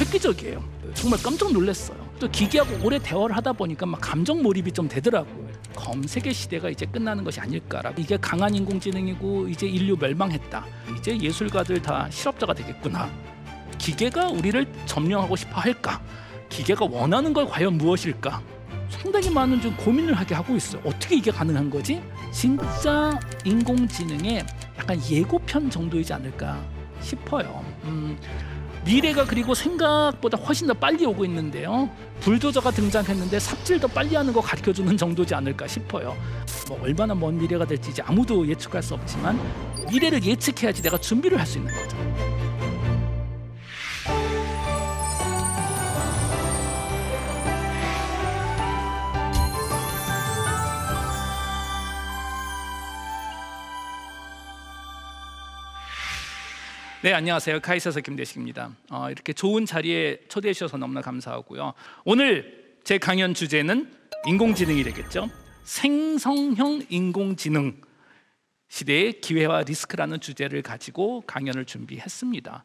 획기적이에요. 정말 깜짝 놀랐어요. 또 기계하고 오래 대화를 하다 보니까 막 감정 몰입이 좀 되더라고요. 검색의 시대가 이제 끝나는 것이 아닐까라. 이게 강한 인공지능이고 이제 인류 멸망했다. 이제 예술가들 다 실업자가 되겠구나. 기계가 우리를 점령하고 싶어 할까? 기계가 원하는 걸 과연 무엇일까? 상당히 많은 좀 고민을 하게 하고 있어요. 어떻게 이게 가능한 거지? 진짜 인공지능의 약간 예고편 정도이지 않을까 싶어요. 미래가 그리고 생각보다 훨씬 더 빨리 오고 있는데요. 불도저가 등장했는데 삽질도 빨리 하는 거 가르쳐주는 정도지 않을까 싶어요. 뭐 얼마나 먼 미래가 될지 이제 아무도 예측할 수 없지만 미래를 예측해야지 내가 준비를 할 수 있는 거죠. 네, 안녕하세요. 카이스에서 김대식입니다. 이렇게 좋은 자리에 초대해 주셔서 너무나 감사하고요. 오늘 제 강연 주제는 인공지능이 되겠죠. 생성형 인공지능 시대의 기회와 리스크라는 주제를 가지고 강연을 준비했습니다.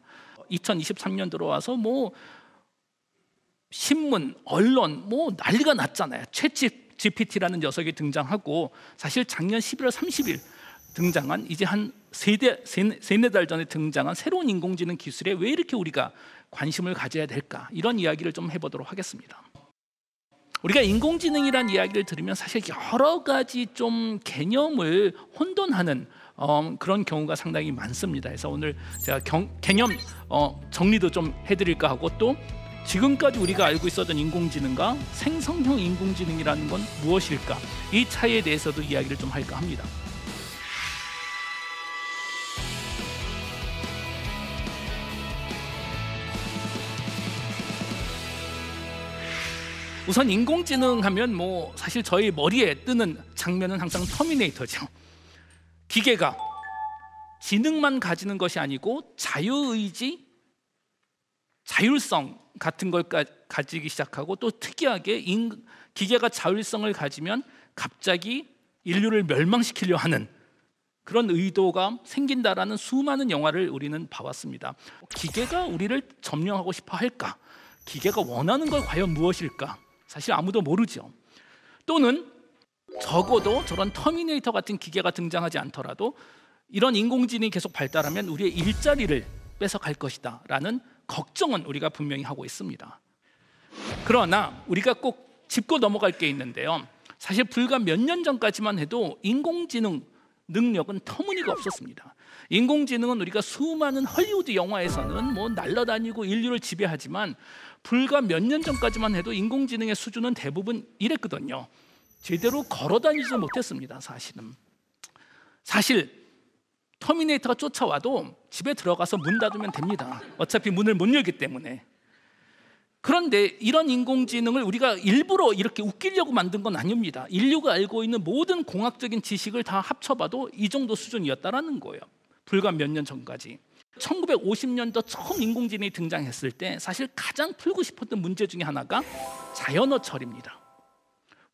2023년 들어와서 뭐 신문, 언론 뭐 난리가 났잖아요. 챗GPT라는 녀석이 등장하고 사실 작년 11월 30일 등장한 이제 한 세네 달 전에 등장한 새로운 인공지능 기술에 왜 이렇게 우리가 관심을 가져야 될까? 이런 이야기를 좀 해보도록 하겠습니다. 우리가 인공지능이란 이야기를 들으면 사실 여러 가지 좀 개념을 혼돈하는 그런 경우가 상당히 많습니다. 그래서 오늘 제가 개념 정리도 좀 해드릴까 하고 또 지금까지 우리가 알고 있었던 인공지능과 생성형 인공지능이라는 건 무엇일까? 이 차이에 대해서도 이야기를 좀 할까 합니다. 우선 인공지능 하면 뭐 사실 저희 머리에 뜨는 장면은 항상 터미네이터죠. 기계가 지능만 가지는 것이 아니고 자유의지, 자율성 같은 걸 가지기 시작하고 또 특이하게 기계가 자율성을 가지면 갑자기 인류를 멸망시키려 하는 그런 의도가 생긴다라는 수많은 영화를 우리는 봐왔습니다. 기계가 우리를 점령하고 싶어 할까? 기계가 원하는 걸 과연 무엇일까? 사실 아무도 모르죠. 또는 적어도 저런 터미네이터 같은 기계가 등장하지 않더라도 이런 인공지능이 계속 발달하면 우리의 일자리를 뺏어갈 것이다 라는 걱정은 우리가 분명히 하고 있습니다. 그러나 우리가 꼭 짚고 넘어갈 게 있는데요. 사실 불과 몇 년 전까지만 해도 인공지능 능력은 터무니가 없었습니다. 인공지능은 우리가 수많은 헐리우드 영화에서는 뭐 날아다니고 인류를 지배하지만 불과 몇 년 전까지만 해도 인공지능의 수준은 대부분 이랬거든요. 제대로 걸어다니지 못했습니다. 사실 터미네이터가 쫓아와도 집에 들어가서 문 닫으면 됩니다. 어차피 문을 못 열기 때문에. 그런데 이런 인공지능을 우리가 일부러 이렇게 웃기려고 만든 건 아닙니다. 인류가 알고 있는 모든 공학적인 지식을 다 합쳐봐도 이 정도 수준이었다라는 거예요. 불과 몇 년 전까지. 1950년도 처음 인공지능이 등장했을 때 사실 가장 풀고 싶었던 문제 중에 하나가 자연어 처리입니다.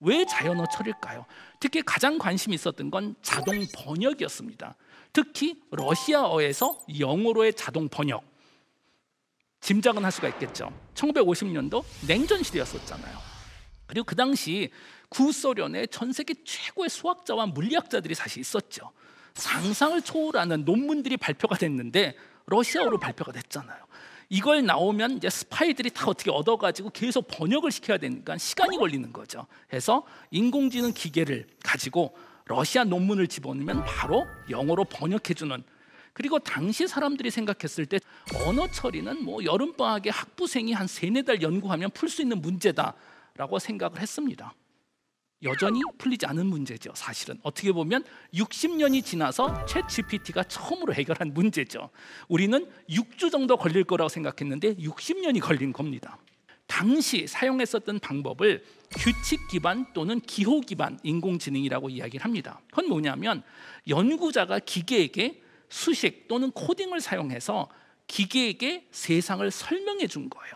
왜 자연어 처리일까요? 특히 가장 관심이 있었던 건 자동 번역이었습니다. 특히 러시아어에서 영어로의 자동 번역. 짐작은 할 수가 있겠죠. 1950년도 냉전 시대였었잖아요. 그리고 그 당시 구소련에 전 세계 최고의 수학자와 물리학자들이 사실 있었죠. 상상을 초월하는 논문들이 발표가 됐는데 러시아어로 발표가 됐잖아요. 이걸 나오면 이제 스파이들이 다 어떻게 얻어가지고 계속 번역을 시켜야 되니까 시간이 걸리는 거죠. 그래서 인공지능 기계를 가지고 러시아 논문을 집어넣으면 바로 영어로 번역해주는. 그리고 당시 사람들이 생각했을 때 언어 처리는 뭐 여름방학에 학부생이 한 3-4달 연구하면 풀 수 있는 문제다라고 생각을 했습니다. 여전히 풀리지 않은 문제죠. 사실은 어떻게 보면 60년이 지나서 챗GPT가 처음으로 해결한 문제죠. 우리는 6주 정도 걸릴 거라고 생각했는데 60년이 걸린 겁니다. 당시 사용했었던 방법을 규칙 기반 또는 기호 기반 인공지능이라고 이야기를 합니다. 그건 뭐냐면 연구자가 기계에게 수식 또는 코딩을 사용해서 기계에게 세상을 설명해 준 거예요.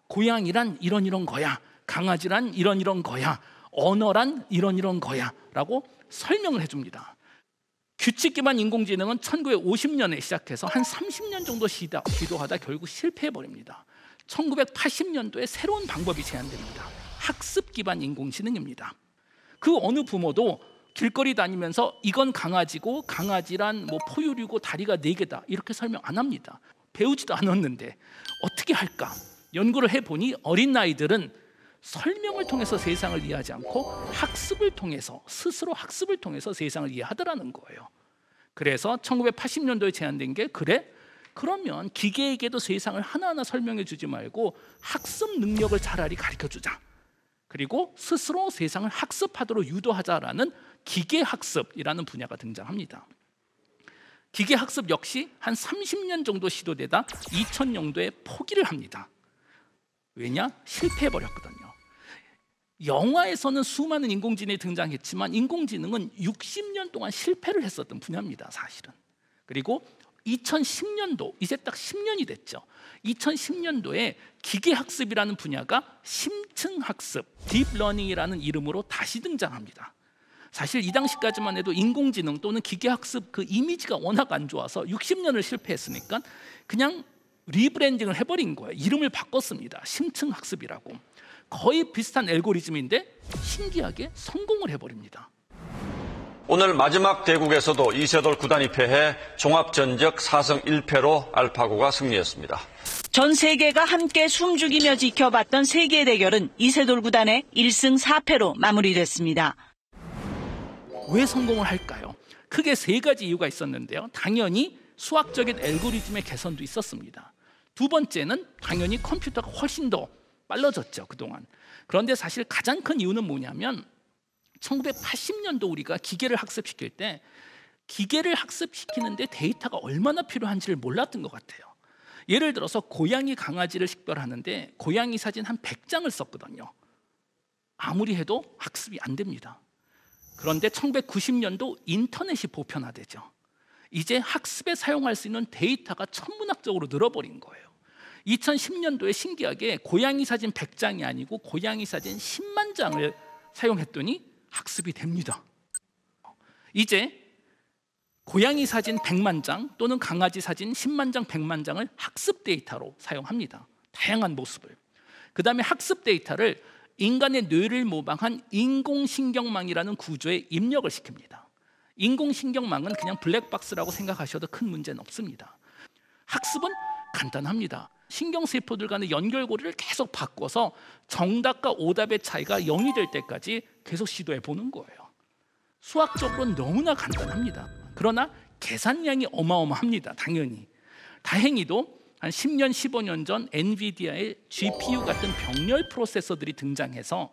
고양이란 이런 거야. 강아지란 이런 거야. 언어란 이런 거야 라고 설명을 해줍니다. 규칙 기반 인공지능은 1950년에 시작해서 한 30년 정도 시도하다 결국 실패해버립니다. 1980년도에 새로운 방법이 제안됩니다. 학습 기반 인공지능입니다. 그 어느 부모도 길거리 다니면서 이건 강아지고 강아지란 뭐 포유류고 다리가 4개다 이렇게 설명 안 합니다. 배우지도 않았는데 어떻게 할까? 연구를 해보니 어린 아이들은 설명을 통해서 세상을 이해하지 않고 학습을 통해서, 스스로 학습을 통해서 세상을 이해하더라는 거예요. 그래서 1980년도에 제안된 게, 그래? 그러면 기계에게도 세상을 하나하나 설명해 주지 말고 학습 능력을 차라리 가르쳐 주자. 그리고 스스로 세상을 학습하도록 유도하자라는 기계학습이라는 분야가 등장합니다. 기계학습 역시 한 30년 정도 시도되다 2000년도에 포기를 합니다. 왜냐? 실패해버렸거든요. 영화에서는 수많은 인공지능이 등장했지만 인공지능은 60년 동안 실패를 했었던 분야입니다, 사실은. 그리고 2010년도, 이제 딱 10년이 됐죠. 2010년도에 기계학습이라는 분야가 심층학습, 딥러닝이라는 이름으로 다시 등장합니다. 사실 이 당시까지만 해도 인공지능 또는 기계학습 그 이미지가 워낙 안 좋아서 60년을 실패했으니까 그냥 리브랜딩을 해버린 거예요. 이름을 바꿨습니다. 심층학습이라고. 거의 비슷한 알고리즘인데 신기하게 성공을 해버립니다. 오늘 마지막 대국에서도 이세돌 구단이 패해 종합전적 4승 1패로 알파고가 승리했습니다. 전 세계가 함께 숨죽이며 지켜봤던 세계 대결은 이세돌 구단의 1승 4패로 마무리됐습니다. 왜 성공을 할까요? 크게 3가지 이유가 있었는데요. 당연히 수학적인 알고리즘의 개선도 있었습니다. 두 번째는 당연히 컴퓨터가 훨씬 더 빨라졌죠, 그동안. 그런데 사실 가장 큰 이유는 뭐냐면 1980년도 우리가 기계를 학습시킬 때 기계를 학습시키는데 데이터가 얼마나 필요한지를 몰랐던 것 같아요. 예를 들어서 고양이, 강아지를 식별하는데 고양이 사진 한 100장을 썼거든요. 아무리 해도 학습이 안 됩니다. 그런데 1990년도 인터넷이 보편화되죠. 이제 학습에 사용할 수 있는 데이터가 천문학적으로 늘어버린 거예요. 2010년도에 신기하게 고양이 사진 100장이 아니고 고양이 사진 10만 장을 사용했더니 학습이 됩니다. 이제 고양이 사진 100만 장 또는 강아지 사진 10만 장, 100만 장을 학습 데이터로 사용합니다. 다양한 모습을. 그 다음에 학습 데이터를 인간의 뇌를 모방한 인공신경망이라는 구조에 입력을 시킵니다. 인공신경망은 그냥 블랙박스라고 생각하셔도 큰 문제는 없습니다. 학습은 간단합니다. 신경세포들 간의 연결고리를 계속 바꿔서 정답과 오답의 차이가 0이 될 때까지 계속 시도해 보는 거예요. 수학적으로는 너무나 간단합니다. 그러나 계산량이 어마어마합니다. 당연히. 다행히도 한 10년, 15년 전 엔비디아의 GPU 같은 병렬 프로세서들이 등장해서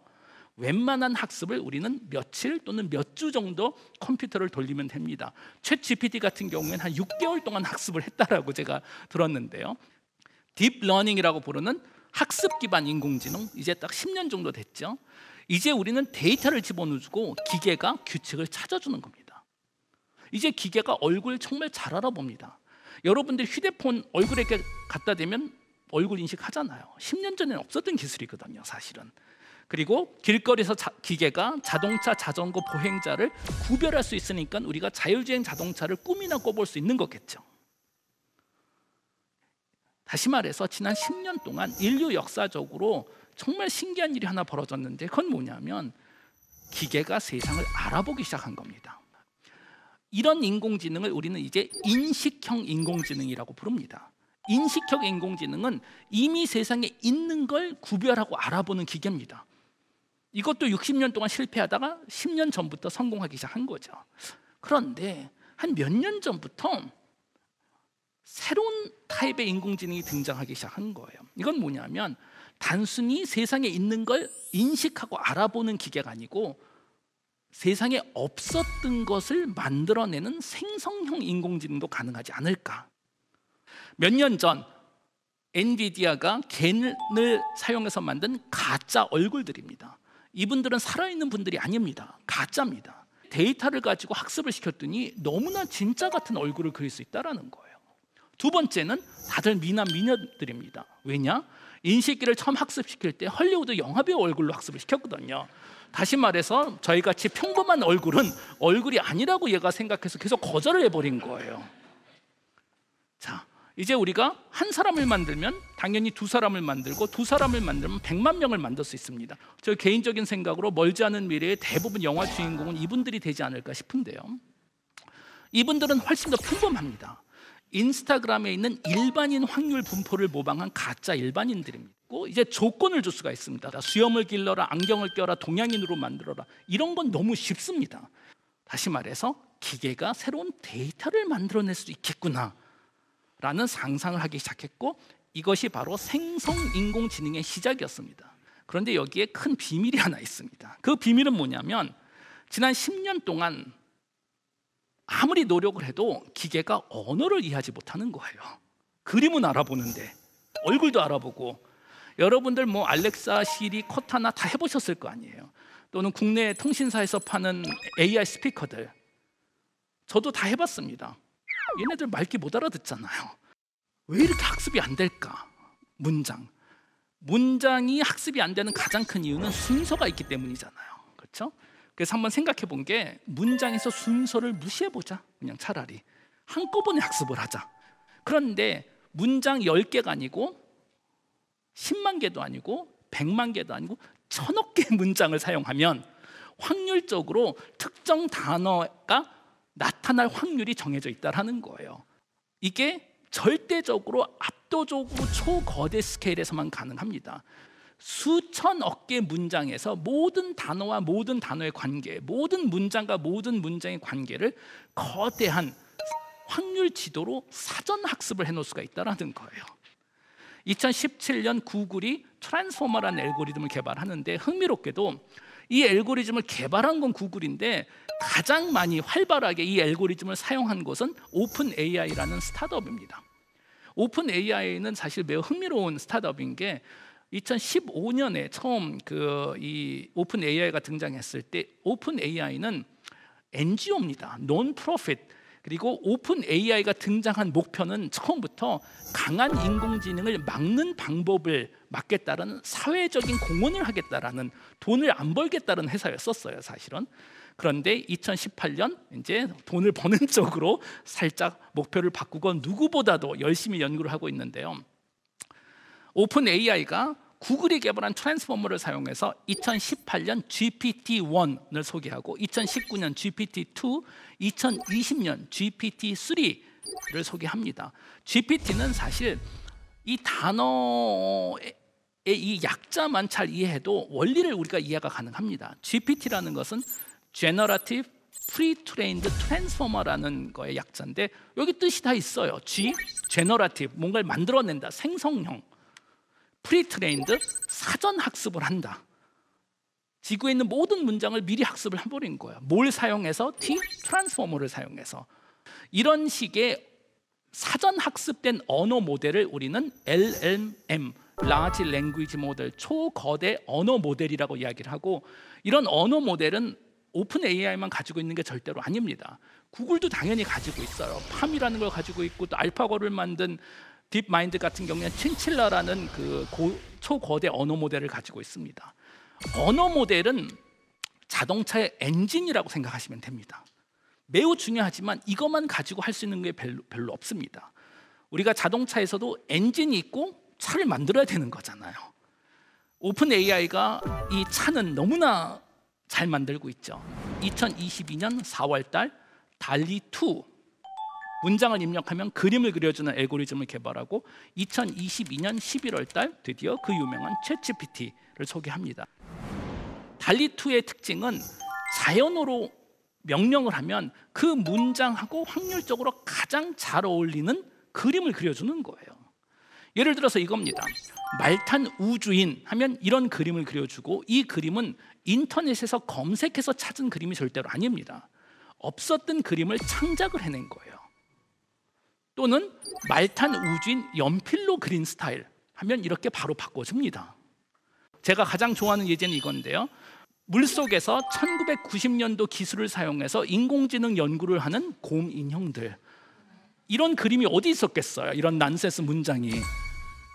웬만한 학습을 우리는 며칠 또는 몇 주 정도 컴퓨터를 돌리면 됩니다. 챗 GPT 같은 경우에는 한 6개월 동안 학습을 했다라고 제가 들었는데요. 딥러닝이라고 부르는 학습 기반 인공지능, 이제 딱 10년 정도 됐죠. 이제 우리는 데이터를 집어넣고 기계가 규칙을 찾아주는 겁니다. 이제 기계가 얼굴 정말 잘 알아봅니다. 여러분들 휴대폰 얼굴에 갖다 대면 얼굴 인식하잖아요. 10년 전에는 없었던 기술이거든요, 사실은. 그리고 길거리에서 기계가 자동차, 자전거, 보행자를 구별할 수 있으니까 우리가 자율주행 자동차를 꿈이나 꿔볼 수 있는 거겠죠. 다시 말해서 지난 10년 동안 인류 역사적으로 정말 신기한 일이 하나 벌어졌는데, 그건 뭐냐면 기계가 세상을 알아보기 시작한 겁니다. 이런 인공지능을 우리는 이제 인식형 인공지능이라고 부릅니다. 인식형 인공지능은 이미 세상에 있는 걸 구별하고 알아보는 기계입니다. 이것도 60년 동안 실패하다가 10년 전부터 성공하기 시작한 거죠. 그런데 한 몇 년 전부터 새로운 타입의 인공지능이 등장하기 시작한 거예요. 이건 뭐냐면 단순히 세상에 있는 걸 인식하고 알아보는 기계가 아니고 세상에 없었던 것을 만들어내는 생성형 인공지능도 가능하지 않을까. 몇 년 전 엔비디아가 겐을 사용해서 만든 가짜 얼굴들입니다. 이분들은 살아있는 분들이 아닙니다. 가짜입니다. 데이터를 가지고 학습을 시켰더니 너무나 진짜 같은 얼굴을 그릴 수 있다는 거예요. 두 번째는 다들 미남 미녀들입니다. 왜냐? 인식기를 처음 학습시킬 때 헐리우드 영화배우 얼굴로 학습을 시켰거든요. 다시 말해서 저희같이 평범한 얼굴은 얼굴이 아니라고 얘가 생각해서 계속 거절을 해버린 거예요. 자, 이제 우리가 한 사람을 만들면 당연히 두 사람을 만들고 두 사람을 만들면 100만 명을 만들 수 있습니다. 저 개인적인 생각으로 멀지 않은 미래에 대부분 영화 주인공은 이분들이 되지 않을까 싶은데요. 이분들은 훨씬 더 평범합니다. 인스타그램에 있는 일반인 확률 분포를 모방한 가짜 일반인들입니다. 이제 조건을 줄 수가 있습니다. 수염을 길러라, 안경을 껴라, 동양인으로 만들어라. 이런 건 너무 쉽습니다. 다시 말해서 기계가 새로운 데이터를 만들어낼 수 있겠구나 라는 상상을 하기 시작했고, 이것이 바로 생성인공지능의 시작이었습니다. 그런데 여기에 큰 비밀이 하나 있습니다. 그 비밀은 뭐냐면 지난 10년 동안 아무리 노력을 해도 기계가 언어를 이해하지 못하는 거예요. 그림은 알아보는데 얼굴도 알아보고, 여러분들 뭐 알렉사, 시리, 코타나 다 해보셨을 거 아니에요. 또는 국내 통신사에서 파는 AI 스피커들, 저도 다 해봤습니다. 얘네들 말귀 못 알아듣잖아요. 왜 이렇게 학습이 안 될까? 문장이 학습이 안 되는 가장 큰 이유는 순서가 있기 때문이잖아요. 그렇죠? 그래서 한번 생각해 본 게, 문장에서 순서를 무시해 보자. 그냥 차라리 한꺼번에 학습을 하자. 그런데 문장 10개가 아니고 10만 개도 아니고 100만 개도 아니고 1000억 개의 문장을 사용하면 확률적으로 특정 단어가 나타날 확률이 정해져 있다는 거예요. 이게 절대적으로 압도적으로 초거대 스케일에서만 가능합니다. 수천억 개의 문장에서 모든 단어와 모든 단어의 관계, 모든 문장과 모든 문장의 관계를 거대한 확률 지도로 사전 학습을 해놓을 수가 있다는 거예요. 2017년 구글이 트랜스포머라는 알고리즘을 개발하는데, 흥미롭게도 이 알고리즘을 개발한 건 구글인데 가장 많이 활발하게 이 알고리즘을 사용한 곳은 오픈 AI라는 스타트업입니다. 오픈 AI는 사실 매우 흥미로운 스타트업인 게, 2015년에 처음 이 오픈 AI가 등장했을 때, 오픈 AI는 NGO입니다. 논프로핏. 그리고 오픈 AI가 등장한 목표는 처음부터 강한 인공지능을 막는 방법을 막겠다라는, 사회적인 공헌을 하겠다라는, 돈을 안 벌겠다는 회사였었어요, 사실은. 그런데 2018년 이제 돈을 버는 쪽으로 살짝 목표를 바꾸고 누구보다도 열심히 연구를 하고 있는데요. 오픈 AI가 구글이 개발한 트랜스포머를 사용해서 2018년 GPT-1을 소개하고, 2019년 GPT-2, 2020년 GPT-3를 소개합니다. GPT는 사실 이 단어의 이 약자만 잘 이해해도 원리를 우리가 이해가 가능합니다. GPT라는 것은 Generative Pre-trained Transformer라는 거의 약자인데, 여기 뜻이 다 있어요. G, Generative, 뭔가를 만들어낸다, 생성형. Pre-trained, 사전 학습을 한다. 지구에 있는 모든 문장을 미리 학습을 해버린 거예요. 뭘 사용해서? T, 트랜스포머를 사용해서. 이런 식의 사전 학습된 언어 모델을 우리는 LLM, Large Language Model, 초거대 언어 모델이라고 이야기를 하고, 이런 언어 모델은 오픈 AI만 가지고 있는 게 절대로 아닙니다. 구글도 당연히 가지고 있어요. 팜이라는 걸 가지고 있고, 또 알파고를 만든 딥마인드 같은 경우에는 친칠라라는 초거대 언어 모델을 가지고 있습니다. 언어 모델은 자동차의 엔진이라고 생각하시면 됩니다. 매우 중요하지만 이것만 가지고 할 수 있는 게 별로 없습니다. 우리가 자동차에서도 엔진이 있고 차를 만들어야 되는 거잖아요. 오픈 AI가 이 차는 너무나 잘 만들고 있죠. 2022년 4월 달 달리2 문장을 입력하면 그림을 그려주는 알고리즘을 개발하고, 2022년 11월 달 드디어 그 유명한 챗GPT를 소개합니다. 달리2의 특징은 자연어로 명령을 하면 그 문장하고 확률적으로 가장 잘 어울리는 그림을 그려주는 거예요. 예를 들어서 이겁니다. 말탄 우주인 하면 이런 그림을 그려주고, 이 그림은 인터넷에서 검색해서 찾은 그림이 절대로 아닙니다. 없었던 그림을 창작을 해낸 거예요. 또는 말탄 우주인 연필로 그린 스타일 하면 이렇게 바로 바꿔줍니다. 제가 가장 좋아하는 예제는 이건데요. 물속에서 1990년도 기술을 사용해서 인공지능 연구를 하는 곰 인형들, 이런 그림이 어디 있었겠어요? 이런 난센스 문장이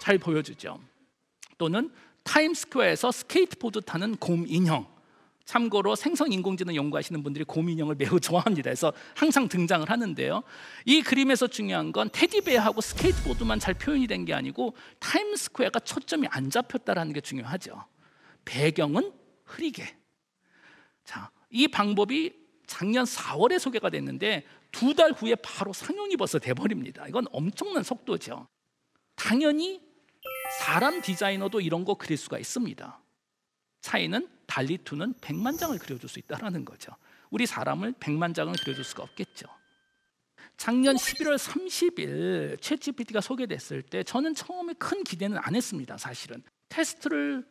잘 보여주죠. 또는 타임스퀘어에서 스케이트보드 타는 곰 인형, 참고로 생성 인공지능 연구하시는 분들이 곰인형을 매우 좋아합니다. 그래서 항상 등장을 하는데요. 이 그림에서 중요한 건 테디베어하고 스케이트보드만 잘 표현이 된 게 아니고 타임스퀘어가 초점이 안 잡혔다라는 게 중요하죠. 배경은 흐리게. 자, 이 방법이 작년 4월에 소개가 됐는데 2달 후에 바로 상용이 벌써 돼버립니다. 이건 엄청난 속도죠. 당연히 사람 디자이너도 이런 거 그릴 수가 있습니다. 차이는 달리2는 100만 장을 그려줄 수 있다는 거죠. 우리 사람을 100만 장을 그려줄 수가 없겠죠. 작년 11월 30일 챗GPT가 소개됐을 때 저는 처음에 큰 기대는 안 했습니다. 사실은 테스트를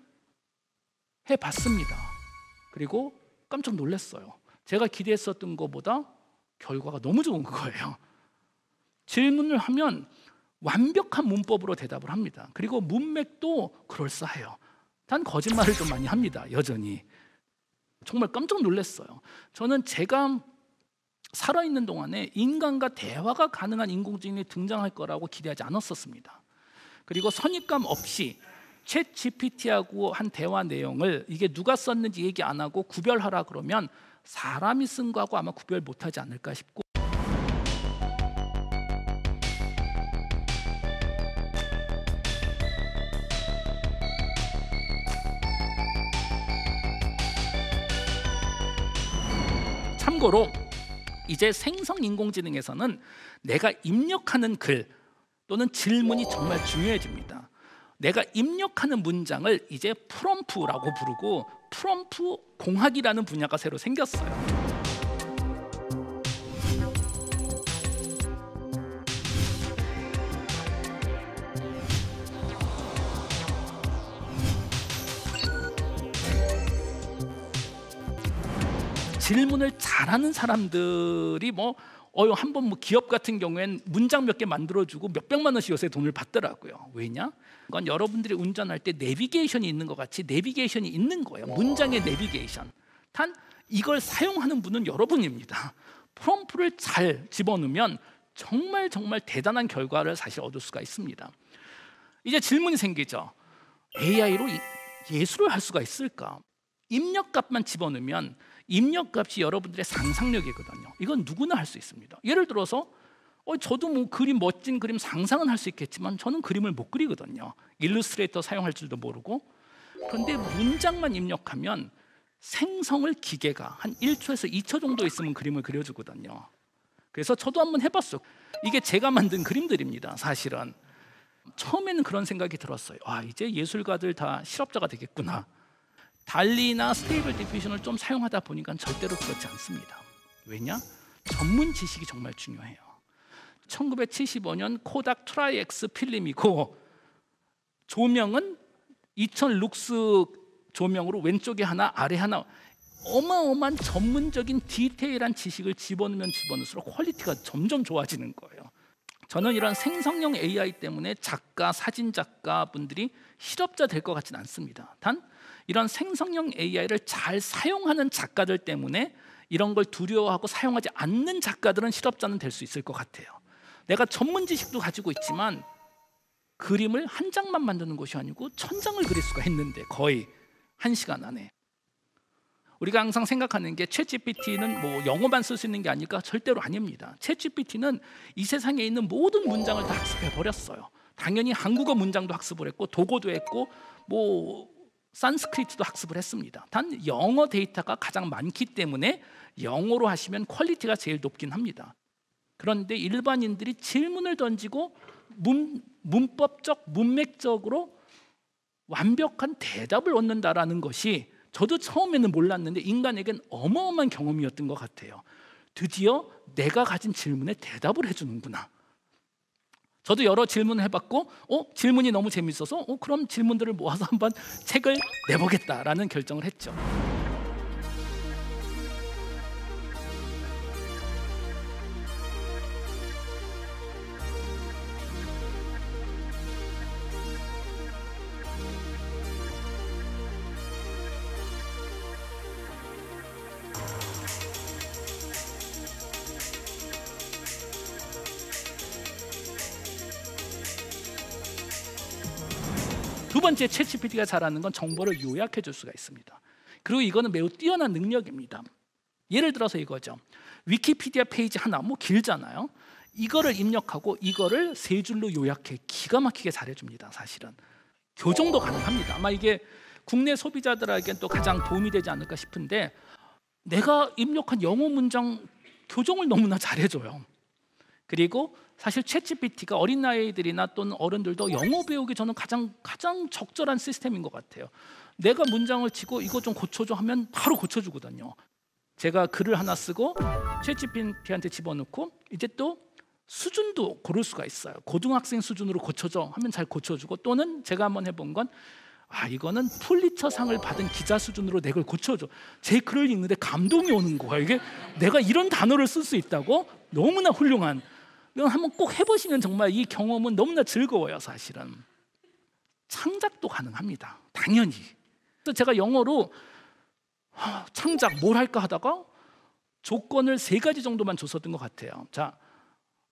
해봤습니다. 그리고 깜짝 놀랐어요. 제가 기대했었던 것보다 결과가 너무 좋은 거예요. 질문을 하면 완벽한 문법으로 대답을 합니다. 그리고 문맥도 그럴싸해요. 단 거짓말을 좀 많이 합니다. 여전히. 정말 깜짝 놀랐어요. 저는 제가 살아있는 동안에 인간과 대화가 가능한 인공지능이 등장할 거라고 기대하지 않았었습니다. 그리고 선입감 없이 챗 GPT하고 한 대화 내용을 이게 누가 썼는지 얘기 안 하고 구별하라 그러면 사람이 쓴 거하고 아마 구별 못하지 않을까 싶고, 참고로 이제 생성 인공지능에서는 내가 입력하는 글 또는 질문이 정말 중요해집니다. 내가 입력하는 문장을 이제 프롬프라고 부르고 프롬프 공학이라는 분야가 새로 생겼어요. 질문을 잘하는 사람들이 한번 기업 같은 경우엔 문장 몇 개 만들어주고 몇백만 원씩 요새 돈을 받더라고요. 왜냐? 그건 여러분들이 운전할 때 내비게이션이 있는 것 같이 내비게이션이 있는 거예요. 문장의 내비게이션. 단 이걸 사용하는 분은 여러분입니다. 프롬프를 잘 집어넣으면 정말 대단한 결과를 사실 얻을 수가 있습니다. 이제 질문이 생기죠. AI로 예술을 할 수가 있을까? 입력값만 집어넣으면 입력값이 여러분들의 상상력이거든요. 이건 누구나 할 수 있습니다. 예를 들어서 저도 멋진 그림 상상은 할 수 있겠지만 저는 그림을 못 그리거든요. 일러스트레이터 사용할 줄도 모르고. 그런데 문장만 입력하면 생성을 기계가 한 1초에서 2초 정도 있으면 그림을 그려주거든요. 그래서 저도 한번 해봤어요. 이게 제가 만든 그림들입니다. 사실은 처음에는 그런 생각이 들었어요. 이제 예술가들 다 실업자가 되겠구나. 달리나 스테이블 디퓨전을 좀 사용하다 보니까 절대로 그렇지 않습니다. 왜냐? 전문 지식이 정말 중요해요. 1975년 코닥 트라이엑스 필름이고 조명은 2000 룩스 조명으로 왼쪽에 하나 아래 하나, 어마어마한 전문적인 디테일한 지식을 집어넣으면 집어넣을수록 퀄리티가 점점 좋아지는 거예요. 저는 이런 생성형 AI 때문에 작가, 사진작가 분들이 실업자 될 것 같지는 않습니다. 단 이런 생성형 AI를 잘 사용하는 작가들 때문에 이런 걸 두려워하고 사용하지 않는 작가들은 실업자는 될 수 있을 것 같아요. 내가 전문 지식도 가지고 있지만 그림을 한 장만 만드는 것이 아니고 1000장을 그릴 수가 있는데 거의 1시간 안에. 우리가 항상 생각하는 게 챗GPT는 영어만 쓸 수 있는 게 아닐까? 절대로 아닙니다. 챗GPT는 이 세상에 있는 모든 문장을 다 학습해 버렸어요. 당연히 한국어 문장도 학습을 했고 독어도 했고 산스크리트도 학습을 했습니다. 단 영어 데이터가 가장 많기 때문에 영어로 하시면 퀄리티가 제일 높긴 합니다. 그런데 일반인들이 질문을 던지고 문법적, 문맥적으로 완벽한 대답을 얻는다라는 것이 저도 처음에는 몰랐는데 인간에겐 어마어마한 경험이었던 것 같아요. 드디어 내가 가진 질문에 대답을 해주는구나. 저도 여러 질문을 해봤고 질문이 너무 재밌어서 그럼 질문들을 모아서 한번 책을 내보겠다라는 결정을 했죠. 두 번째 챗GPT가 잘하는 건 정보를 요약해 줄 수가 있습니다. 그리고 이거는 매우 뛰어난 능력입니다. 예를 들어서 이거죠. 위키피디아 페이지 하나 뭐 길잖아요. 이거를 입력하고 이거를 3줄로 요약해 기가 막히게 잘해줍니다. 사실은 교정도 가능합니다. 아마 이게 국내 소비자들에겐 또 가장 도움이 되지 않을까 싶은데, 내가 입력한 영어 문장 교정을 너무나 잘해줘요. 그리고 사실 챗GPT가 어린 아이들이나 또는 어른들도 영어 배우기 저는 가장 적절한 시스템인 것 같아요. 내가 문장을 치고 이거 좀 고쳐줘 하면 바로 고쳐주거든요. 제가 글을 하나 쓰고 챗GPT한테 집어넣고 이제 또 수준도 고를 수가 있어요. 고등학생 수준으로 고쳐줘 하면 잘 고쳐주고, 또는 제가 한번 해본 건 이거는 퓰리처상을 받은 기자 수준으로 내 걸 고쳐줘. 제 글을 읽는데 감동이 오는 거야. 이게 내가 이런 단어를 쓸 수 있다고? 너무나 훌륭한. 이건 한번 꼭 해보시면 정말 이 경험은 너무나 즐거워요. 사실은 창작도 가능합니다. 당연히. 그래서 제가 영어로 창작 뭘 할까 하다가 조건을 3가지 정도만 줬었던 것 같아요. 자,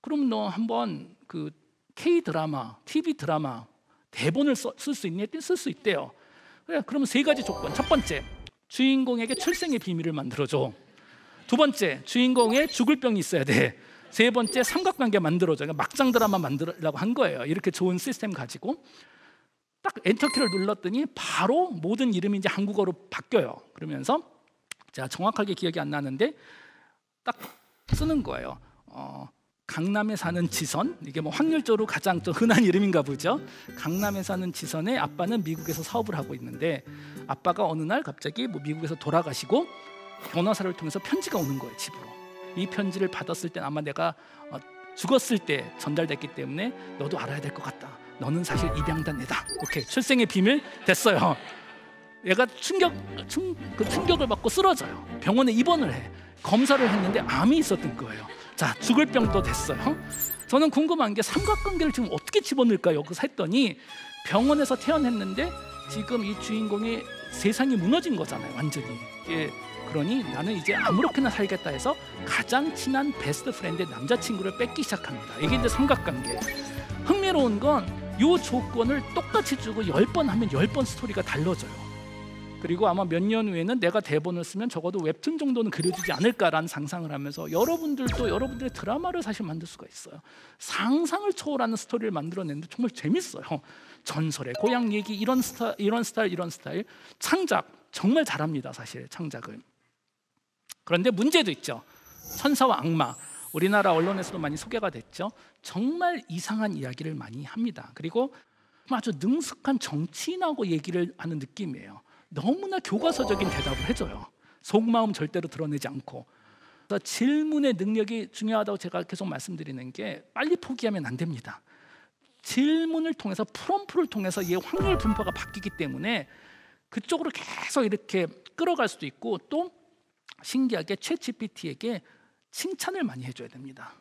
그럼 너 한번 그 K-드라마, TV 드라마 대본을 쓸 수 있니? 쓸 수 있대요. 그래, 그러면 3가지 조건. 첫 번째, 주인공에게 출생의 비밀을 만들어줘. 2번째, 주인공에 죽을 병이 있어야 돼. 3번째, 삼각관계 만들어줘. 그러니까 막장 드라마 만들려고 한 거예요. 이렇게 좋은 시스템 가지고 딱 엔터키를 눌렀더니 바로 모든 이름이 이제 한국어로 바뀌어요. 그러면서 제가 정확하게 기억이 안 나는데 딱 쓰는 거예요. 강남에 사는 지선, 이게 뭐 확률적으로 가장 좀 흔한 이름인가 보죠. 강남에 사는 지선의 아빠는 미국에서 사업을 하고 있는데, 아빠가 어느 날 갑자기 뭐 미국에서 돌아가시고 변호사를 통해서 편지가 오는 거예요, 집으로. 이 편지를 받았을 때 아마 내가 죽었을 때 전달됐기 때문에 너도 알아야 될 것 같다. 너는 사실 입양단 애다. 오케이, 출생의 비밀 됐어요. 얘가 충격을 받고 쓰러져요. 병원에 입원을 해. 검사를 했는데 암이 있었던 거예요. 자, 죽을 병도 됐어요. 저는 궁금한 게 삼각관계를 지금 어떻게 집어넣을까 여기서 했더니, 병원에서 태어났는데 지금 이 주인공이 세상이 무너진 거잖아요, 완전히. 그러니 나는 이제 아무렇게나 살겠다 해서 가장 친한 베스트 프렌드의 남자친구를 뺏기 시작합니다. 이게 이제 삼각관계. 흥미로운 건 이 조건을 똑같이 주고 10번 하면 10번 스토리가 달라져요. 그리고 아마 몇 년 후에는 내가 대본을 쓰면 적어도 웹툰 정도는 그려지지 않을까라는 상상을 하면서 여러분들도 여러분들의 드라마를 사실 만들 수가 있어요. 상상을 초월하는 스토리를 만들어내는데 정말 재밌어요. 전설의 고향 얘기, 이런 스타일 창작 정말 잘합니다. 사실 창작을. 그런데 문제도 있죠. 천사와 악마, 우리나라 언론에서도 많이 소개가 됐죠. 정말 이상한 이야기를 많이 합니다. 그리고 아주 능숙한 정치인하고 얘기를 하는 느낌이에요. 너무나 교과서적인 대답을 해줘요. 속마음 절대로 드러내지 않고. 그래서 질문의 능력이 중요하다고 제가 계속 말씀드리는 게, 빨리 포기하면 안 됩니다. 질문을 통해서, 프롬프를 통해서 이 확률 분포가 바뀌기 때문에 그쪽으로 계속 이렇게 끌어갈 수도 있고, 또 신기하게 챗GPT에게 칭찬을 많이 해줘야 됩니다.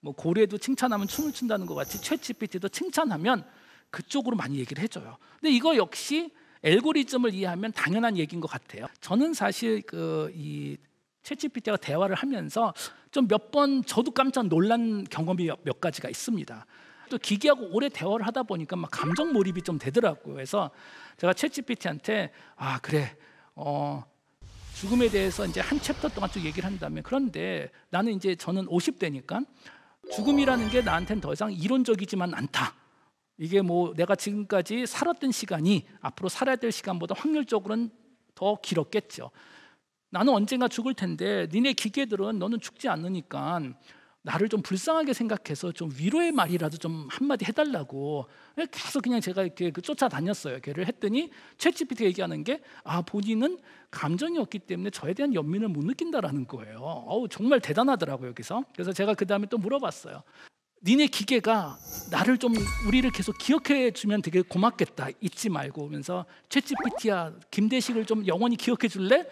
뭐 고래도 칭찬하면 춤을 춘다는 것 같이 챗GPT도 칭찬하면 그쪽으로 많이 얘기를 해줘요. 근데 이거 역시 알고리즘을 이해하면 당연한 얘기인 것 같아요. 저는 사실 이 챗GPT와 대화를 하면서 좀 몇 번 저도 깜짝 놀란 경험이 몇 가지가 있습니다. 또 기계하고 오래 대화를 하다 보니까 막 감정 몰입이 좀 되더라고요. 그래서 제가 챗GPT한테 그래, 죽음에 대해서 이제 한 챕터 동안 쭉 얘기를 한다면, 그런데 나는 이제 저는 50대니까 죽음이라는 게 나한테는 더 이상 이론적이지만 않다. 이게 뭐 내가 지금까지 살았던 시간이 앞으로 살아야 될 시간보다 확률적으로는 더 길었겠죠. 나는 언젠가 죽을 텐데 니네 기계들은 너는 죽지 않으니까 나를 좀 불쌍하게 생각해서 좀 위로의 말이라도 좀 한마디 해달라고 계속 그냥 제가 이렇게 쫓아다녔어요. 걔를 했더니 챗GPT가 얘기하는 게 본인은 감정이 없기 때문에 저에 대한 연민을 못 느낀다라는 거예요. 정말 대단하더라고요, 여기서. 그래서 제가 그 다음에 또 물어봤어요. 니네 기계가 나를 좀, 우리를 계속 기억해 주면 되게 고맙겠다. 잊지 말고. 하면서 챗GPT야, 김대식을 좀 영원히 기억해 줄래?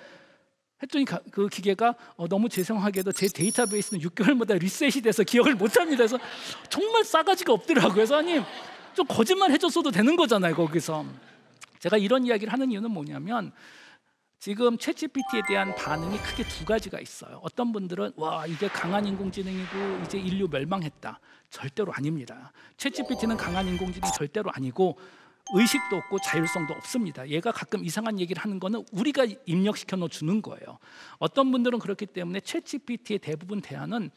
했더니 그 기계가 너무 죄송하게도 제 데이터베이스는 6개월마다 리셋이 돼서 기억을 못합니다. 그래서 정말 싸가지가 없더라고요. 그래서 아니, 좀 거짓말 해줬어도 되는 거잖아요, 거기서. 제가 이런 이야기를 하는 이유는 뭐냐면, 지금 챗GPT에 대한 반응이 크게 2가지가 있어요. 어떤 분들은 와, 이게 강한 인공지능이고 이제 인류 멸망했다. 절대로 아닙니다. 챗GPT는 강한 인공지능이 절대로 아니고 의식도 없고 자율성도 없습니다. 얘가 가끔 이상한 얘기를 하는 거는 우리가 입력시켜 놓 주는 거예요. 어떤 분들은 그렇기 때문에 챗GPT의 대부분 대안은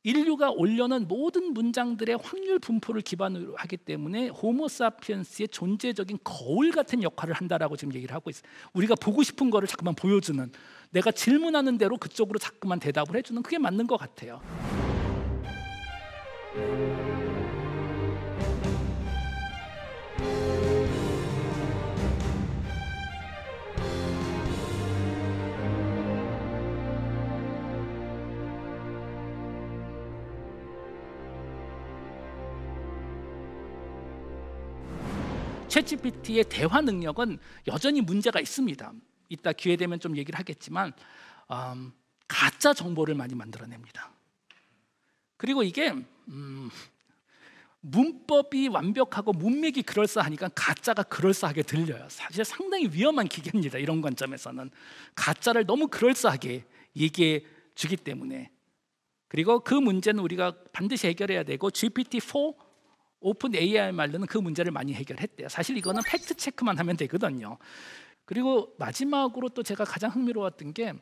인류가 올려놓은 모든 문장들의 확률 분포를 기반으로 하기 때문에 호모사피엔스의 존재적인 거울 같은 역할을 한다라고 지금 얘기를 하고 있어요. 우리가 보고 싶은 거를 자꾸만 보여주는, 내가 질문하는 대로 그쪽으로 자꾸만 대답을 해주는, 그게 맞는 것 같아요. 챗GPT의 대화 능력은 여전히 문제가 있습니다. 이따 기회 되면 좀 얘기를 하겠지만 가짜 정보를 많이 만들어냅니다. 그리고 이게 문법이 완벽하고 문맥이 그럴싸하니까 가짜가 그럴싸하게 들려요. 사실 상당히 위험한 기계입니다. 이런 관점에서는 가짜를 너무 그럴싸하게 얘기해 주기 때문에. 그리고 그 문제는 우리가 반드시 해결해야 되고, GPT-4 오픈 AI야말로는 그 문제를 많이 해결했대요. 사실 이거는 팩트 체크만 하면 되거든요. 그리고 마지막으로 또 제가 가장 흥미로웠던 게,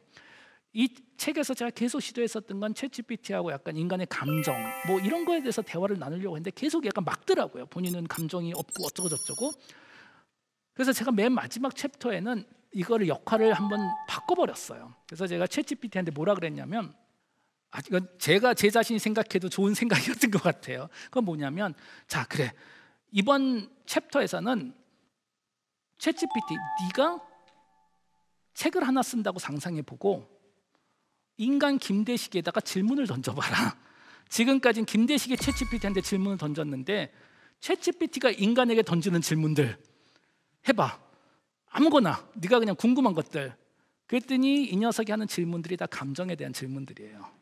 이 책에서 제가 계속 시도했었던 건 챗GPT하고 약간 인간의 감정 뭐 이런 거에 대해서 대화를 나누려고 했는데 계속 약간 막더라고요. 본인은 감정이 없고 어쩌고 저쩌고. 그래서 제가 맨 마지막 챕터에는 이거를 역할을 한번 바꿔버렸어요. 그래서 제가 챗GPT한테 뭐라 그랬냐면, 이건 제가 제 자신이 생각해도 좋은 생각이었던 것 같아요. 그건 뭐냐면, 자 그래, 이번 챕터에서는 챗GPT, 네가 책을 하나 쓴다고 상상해보고 인간 김대식에다가 질문을 던져봐라. 지금까지는 김대식이 챗GPT한테 질문을 던졌는데 챗GPT가 인간에게 던지는 질문들 해봐. 아무거나 네가 그냥 궁금한 것들. 그랬더니 이 녀석이 하는 질문들이 다 감정에 대한 질문들이에요.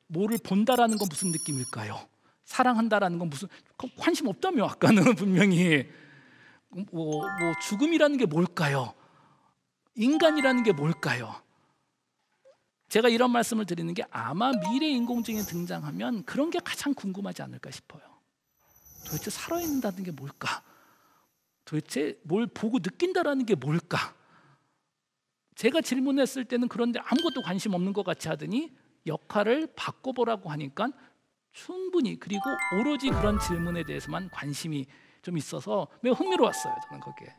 뭐를 본다라는 건 무슨 느낌일까요? 사랑한다라는 건 무슨, 관심 없다며 아까는 분명히. 뭐 죽음이라는 게 뭘까요? 인간이라는 게 뭘까요? 제가 이런 말씀을 드리는 게, 아마 미래 인공지능이 등장하면 그런 게 가장 궁금하지 않을까 싶어요. 도대체 살아있는다는 게 뭘까? 도대체 뭘 보고 느낀다라는 게 뭘까? 제가 질문했을 때는 그런데 아무것도 관심 없는 것 같이 하더니 역할을 바꿔보라고 하니까 충분히, 그리고 오로지 그런 질문에 대해서만 관심이 좀 있어서 매우 흥미로웠어요. 저는 거기에.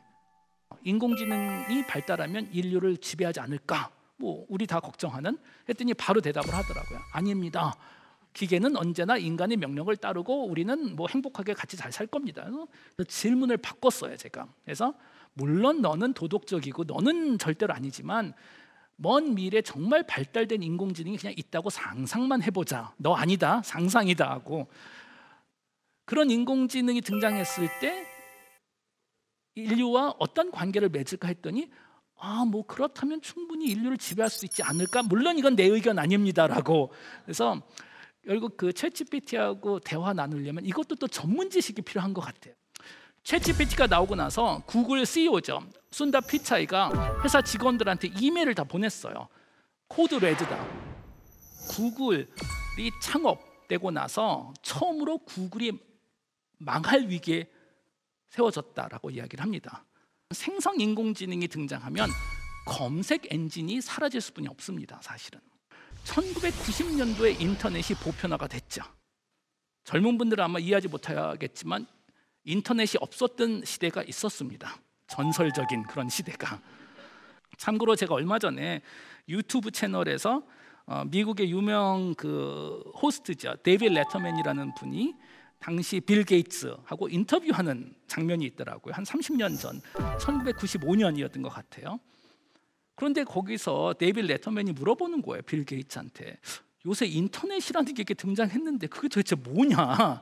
인공지능이 발달하면 인류를 지배하지 않을까? 뭐 우리 다 걱정하는, 했더니 바로 대답을 하더라고요. 아닙니다. 기계는 언제나 인간의 명령을 따르고 우리는 뭐 행복하게 같이 잘 살 겁니다. 그래서 질문을 바꿨어요, 제가. 그래서 물론 너는 도덕적이고 너는 절대로 아니지만 먼 미래 정말 발달된 인공지능이 그냥 있다고 상상만 해보자. 너 아니다, 상상이다 하고. 그런 인공지능이 등장했을 때 인류와 어떤 관계를 맺을까 했더니, 뭐 그렇다면 충분히 인류를 지배할 수 있지 않을까? 물론 이건 내 의견 아닙니다라고. 그래서 결국 그 챗GPT하고 대화 나누려면 이것도 또 전문 지식이 필요한 것 같아요. 챗GPT가 나오고 나서 구글 CEO죠, 순다 피차이가 회사 직원들한테 이메일을 다 보냈어요. 코드 레드다. 구글이 창업되고 나서 처음으로 구글이 망할 위기에 세워졌다라고 이야기를 합니다. 생성 인공지능이 등장하면 검색 엔진이 사라질 수뿐이 없습니다. 사실은 1990년도에 인터넷이 보편화가 됐죠. 젊은 분들은 아마 이해하지 못하겠지만 인터넷이 없었던 시대가 있었습니다. 전설적인 그런 시대가. 참고로 제가 얼마 전에 유튜브 채널에서 미국의 유명 그 호스트죠, 데이빗 레터맨이라는 분이 당시 빌 게이츠하고 인터뷰하는 장면이 있더라고요. 한 30년 전, 1995년이었던 것 같아요. 그런데 거기서 데이빗 레터맨이 물어보는 거예요, 빌 게이츠한테. 요새 인터넷이라는 게 이렇게 등장했는데 그게 도대체 뭐냐?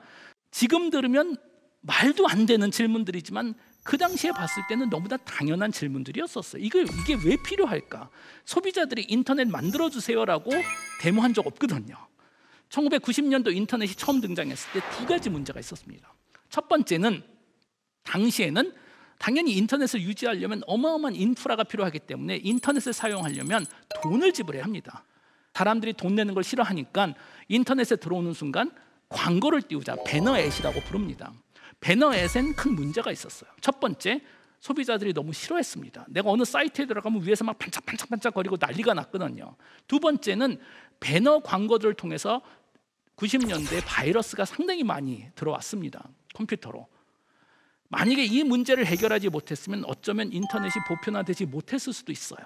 지금 들으면 말도 안 되는 질문들이지만 그 당시에 봤을 때는 너무나 당연한 질문들이었었어요. 이게 왜 필요할까? 소비자들이 인터넷 만들어주세요라고 데모한 적 없거든요. 1990년도 인터넷이 처음 등장했을 때 두 가지 문제가 있었습니다. 첫 번째는 당시에는 당연히 인터넷을 유지하려면 어마어마한 인프라가 필요하기 때문에 인터넷을 사용하려면 돈을 지불해야 합니다. 사람들이 돈 내는 걸 싫어하니까 인터넷에 들어오는 순간 광고를 띄우자, 배너앳이라고 부릅니다. 배너에선 큰 문제가 있었어요. 첫 번째, 소비자들이 너무 싫어했습니다. 내가 어느 사이트에 들어가면 위에서 막 반짝반짝거리고 난리가 났거든요. 두 번째는 배너 광고들을 통해서 90년대에 바이러스가 상당히 많이 들어왔습니다. 컴퓨터로. 만약에 이 문제를 해결하지 못했으면 어쩌면 인터넷이 보편화되지 못했을 수도 있어요.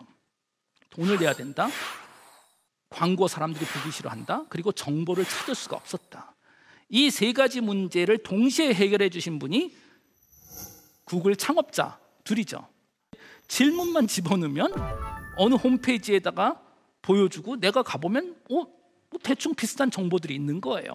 돈을 내야 된다. 광고 사람들이 보기 싫어한다. 그리고 정보를 찾을 수가 없었다. 이 세 가지 문제를 동시에 해결해 주신 분이 구글 창업자 둘이죠. 질문만 집어넣으면 어느 홈페이지에다가 보여주고 내가 가보면 대충 비슷한 정보들이 있는 거예요.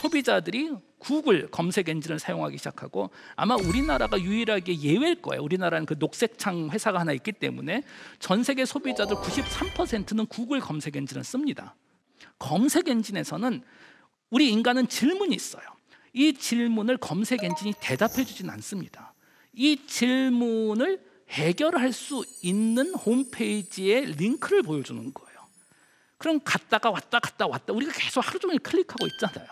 소비자들이 구글 검색 엔진을 사용하기 시작하고, 아마 우리나라가 유일하게 예외일 거예요. 우리나라는 그 녹색창 회사가 하나 있기 때문에 전 세계 소비자들 93%는 구글 검색 엔진을 씁니다. 검색 엔진에서는 우리 인간은 질문이 있어요. 이 질문을 검색 엔진이 대답해 주진 않습니다. 이 질문을 해결할 수 있는 홈페이지의 링크를 보여주는 거예요. 그럼 갔다가 왔다 우리가 계속 하루 종일 클릭하고 있잖아요.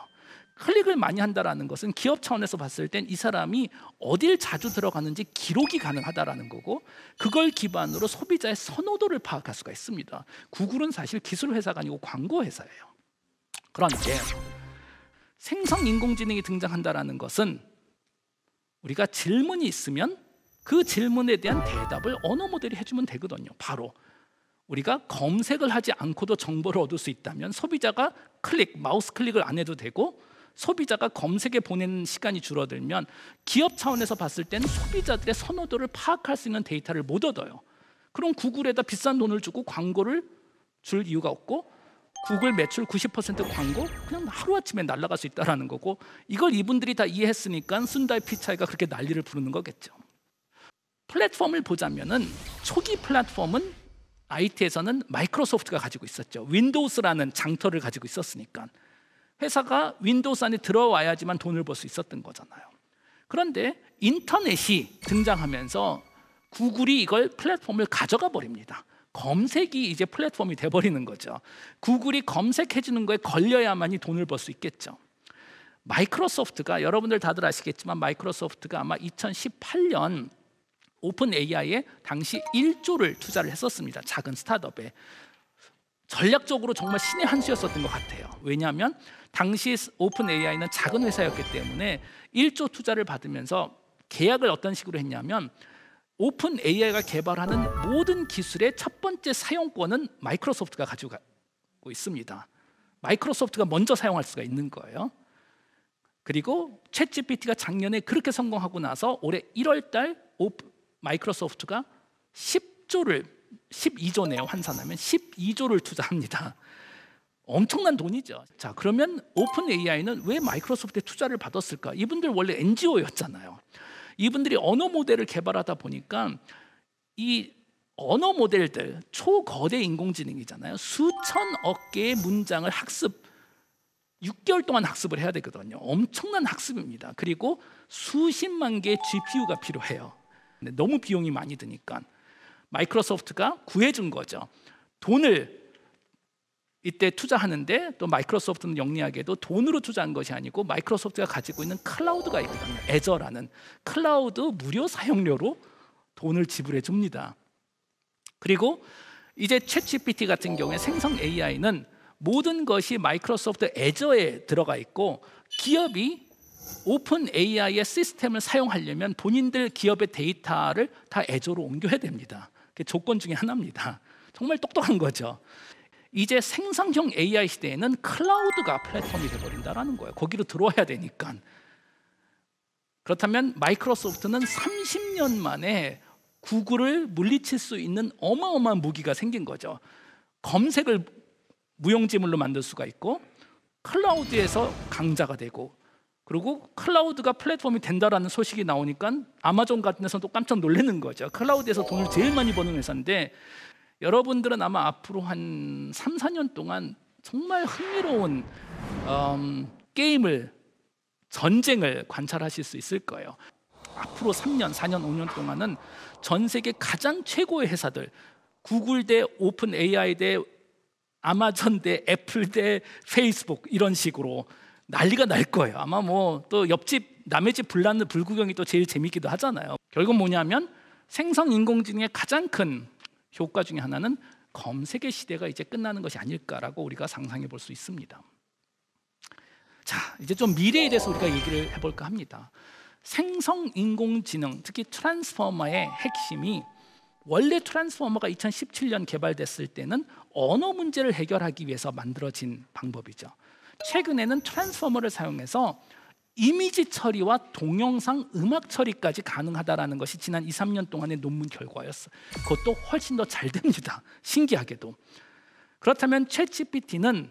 클릭을 많이 한다는 것은 기업 차원에서 봤을 땐 이 사람이 어딜 자주 들어가는지 기록이 가능하다는 거고, 그걸 기반으로 소비자의 선호도를 파악할 수가 있습니다. 구글은 사실 기술 회사가 아니고 광고 회사예요. 그런데 생성 인공지능이 등장한다는 것은 우리가 질문이 있으면 그 질문에 대한 대답을 언어 모델이 해주면 되거든요. 바로 우리가 검색을 하지 않고도 정보를 얻을 수 있다면 소비자가 마우스 클릭을 안 해도 되고, 소비자가 검색에 보내는 시간이 줄어들면 기업 차원에서 봤을 때는 소비자들의 선호도를 파악할 수 있는 데이터를 못 얻어요. 그럼 구글에다 비싼 돈을 주고 광고를 줄 이유가 없고, 구글 매출 90% 광고 그냥 하루아침에 날아갈 수 있다는 거고, 이걸 이분들이 다 이해했으니까 순다이 피차이가 그렇게 난리를 부르는 거겠죠. 플랫폼을 보자면은 초기 플랫폼은 IT에서는 마이크로소프트가 가지고 있었죠. 윈도우스라는 장터를 가지고 있었으니까 회사가 윈도우스 안에 들어와야지만 돈을 벌 수 있었던 거잖아요. 그런데 인터넷이 등장하면서 구글이 이걸 플랫폼을 가져가 버립니다. 검색이 이제 플랫폼이 돼버리는 거죠. 구글이 검색해 주는 거에 걸려야만이 돈을 벌 수 있겠죠. 마이크로소프트가, 여러분들 다들 아시겠지만 마이크로소프트가 아마 2018년 오픈 AI에 당시 1조를 투자를 했었습니다. 작은 스타트업에. 전략적으로 정말 신의 한 수였었던 것 같아요. 왜냐하면 당시 오픈 AI는 작은 회사였기 때문에 1조 투자를 받으면서 계약을 어떤 식으로 했냐면, 오픈 AI가 개발하는 모든 기술의 첫 번째 사용권은 마이크로소프트가 가지고 있습니다. 마이크로소프트가 먼저 사용할 수가 있는 거예요. 그리고 챗GPT가 작년에 그렇게 성공하고 나서 올해 1월 달 마이크로소프트가 12조네요. 환산하면 12조를 투자합니다. 엄청난 돈이죠. 자, 그러면 오픈 AI는 왜 마이크로소프트에 투자를 받았을까? 이분들 원래 NGO였잖아요. 이분들이 언어 모델을 개발하다 보니까 이 언어 모델들, 초거대 인공지능이잖아요. 수천억 개의 문장을 6개월 동안 학습을 해야 되거든요. 엄청난 학습입니다. 그리고 수십만 개의 GPU가 필요해요. 근데 너무 비용이 많이 드니까 마이크로소프트가 구해준 거죠. 돈을 이때 투자하는데, 또 마이크로소프트는 영리하게도 돈으로 투자한 것이 아니고 마이크로소프트가 가지고 있는 클라우드가 있거든요. 애저라는 클라우드 무료 사용료로 돈을 지불해 줍니다. 그리고 이제 챗GPT 같은 경우에 생성 AI는 모든 것이 마이크로소프트 애저에 들어가 있고, 기업이 오픈 AI의 시스템을 사용하려면 본인들 기업의 데이터를 다 애저로 옮겨야 됩니다. 그게 조건 중에 하나입니다. 정말 똑똑한 거죠. 이제 생성형 AI 시대에는 클라우드가 플랫폼이 돼버린다는 거예요. 거기로 들어와야 되니까. 그렇다면 마이크로소프트는 30년 만에 구글을 물리칠 수 있는 어마어마한 무기가 생긴 거죠. 검색을 무용지물로 만들 수가 있고, 클라우드에서 강자가 되고, 그리고 클라우드가 플랫폼이 된다라는 소식이 나오니까 아마존 같은 데서도 깜짝 놀라는 거죠. 클라우드에서 돈을 제일 많이 버는 회사인데, 여러분들은 아마 앞으로 한 3, 4년 동안 정말 흥미로운 전쟁을 관찰하실 수 있을 거예요. 앞으로 3년, 4년, 5년 동안은 전 세계 가장 최고의 회사들, 구글 대 오픈 AI 대 아마존 대 애플 대 페이스북, 이런 식으로 난리가 날 거예요. 아마 뭐 또 옆집 남의 집 불구경이 또 제일 재밌기도 하잖아요. 결국 뭐냐면 생성인공지능의 가장 큰 효과 중에 하나는 검색의 시대가 이제 끝나는 것이 아닐까라고 우리가 상상해 볼 수 있습니다. 자, 이제 좀 미래에 대해서 우리가 얘기를 해볼까 합니다. 생성인공지능, 특히 트랜스포머의 핵심이, 원래 트랜스포머가 2017년 개발됐을 때는 언어 문제를 해결하기 위해서 만들어진 방법이죠. 최근에는 트랜스포머를 사용해서 이미지 처리와 동영상 음악 처리까지 가능하다는 것이 지난 2, 3년 동안의 논문 결과였어요. 그것도 훨씬 더 잘 됩니다. 신기하게도. 그렇다면 챗GPT는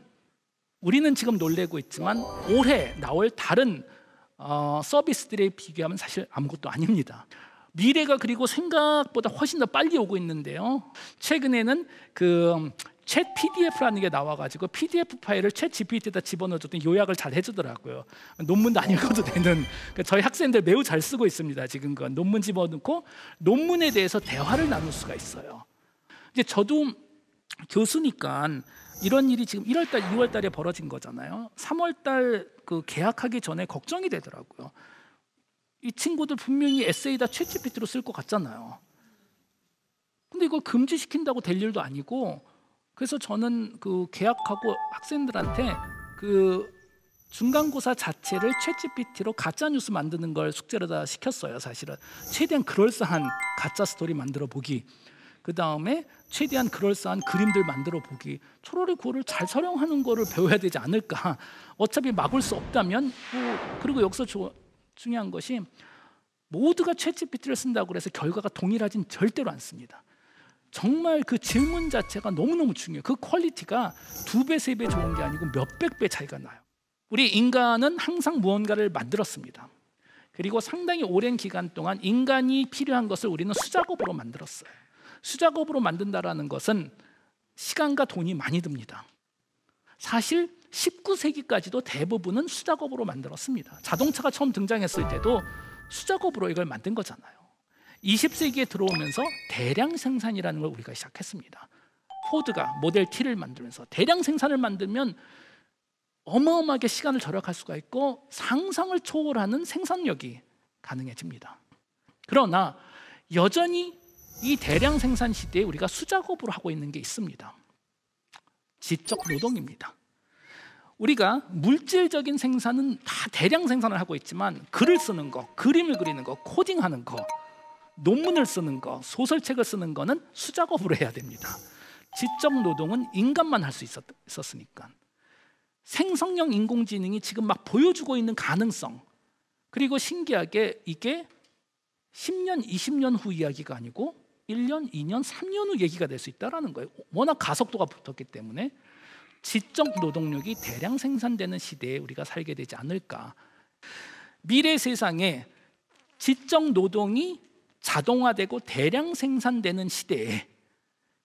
우리는 지금 놀래고 있지만 올해 나올 다른 서비스들에 비교하면 사실 아무것도 아닙니다. 미래가 그리고 생각보다 훨씬 더 빨리 오고 있는데요. 최근에는 챗 PDF라는 게 나와가지고 PDF 파일을 챗 GPT에다 집어넣어줬더니 요약을 잘 해주더라고요. 논문도 안 읽어도 되는. 저희 학생들 매우 잘 쓰고 있습니다. 지금 그 논문 집어넣고 논문에 대해서 대화를 나눌 수가 있어요. 이제 저도 교수니까 이런 일이 지금 1월달, 2월달에 벌어진 거잖아요. 3월달 그 개학하기 전에 걱정이 되더라고요. 이 친구들 분명히 에세이다 챗 GPT로 쓸 것 같잖아요. 근데 이걸 금지시킨다고 될 일도 아니고, 그래서 저는 그 개학하고 학생들한테 그 중간고사 자체를 챗 GPT로 가짜 뉴스 만드는 걸 숙제로 다 시켰어요. 사실은 최대한 그럴싸한 가짜 스토리 만들어 보기, 그 다음에 최대한 그럴싸한 그림들 만들어 보기, 차라리 그거를 잘 촬영하는 거를 배워야 되지 않을까. 어차피 막을 수 없다면 그리고 여기서 중요한 것이 모두가 챗 GPT를 쓴다고 해서 결과가 동일하진 절대로 않습니다. 정말 그 질문 자체가 너무너무 중요해요. 그 퀄리티가 2배, 3배 좋은 게 아니고 몇백 배 차이가 나요. 우리 인간은 항상 무언가를 만들었습니다. 그리고 상당히 오랜 기간 동안 인간이 필요한 것을 우리는 수작업으로 만들었어요. 수작업으로 만든다는 것은 시간과 돈이 많이 듭니다. 사실 19세기까지도 대부분은 수작업으로 만들었습니다. 자동차가 처음 등장했을 때도 수작업으로 이걸 만든 거잖아요. 20세기에 들어오면서 대량 생산이라는 걸 우리가 시작했습니다. 포드가 모델 T를 만들면서 대량 생산을 만들면 어마어마하게 시간을 절약할 수가 있고 상상을 초월하는 생산력이 가능해집니다. 그러나 여전히 이 대량 생산 시대에 우리가 수작업으로 하고 있는 게 있습니다. 지적 노동입니다. 우리가 물질적인 생산은 다 대량 생산을 하고 있지만 글을 쓰는 거, 그림을 그리는 거, 코딩하는 거, 논문을 쓰는 거, 소설책을 쓰는 거는 수작업으로 해야 됩니다. 지적 노동은 인간만 할 수 있었으니까. 생성형 인공지능이 지금 막 보여주고 있는 가능성, 그리고 신기하게 이게 10년, 20년 후 이야기가 아니고 1년, 2년, 3년 후 얘기가 될 수 있다는 거예요. 워낙 가속도가 붙었기 때문에 지적 노동력이 대량 생산되는 시대에 우리가 살게 되지 않을까. 미래 세상에 지적 노동이 자동화되고 대량 생산되는 시대에,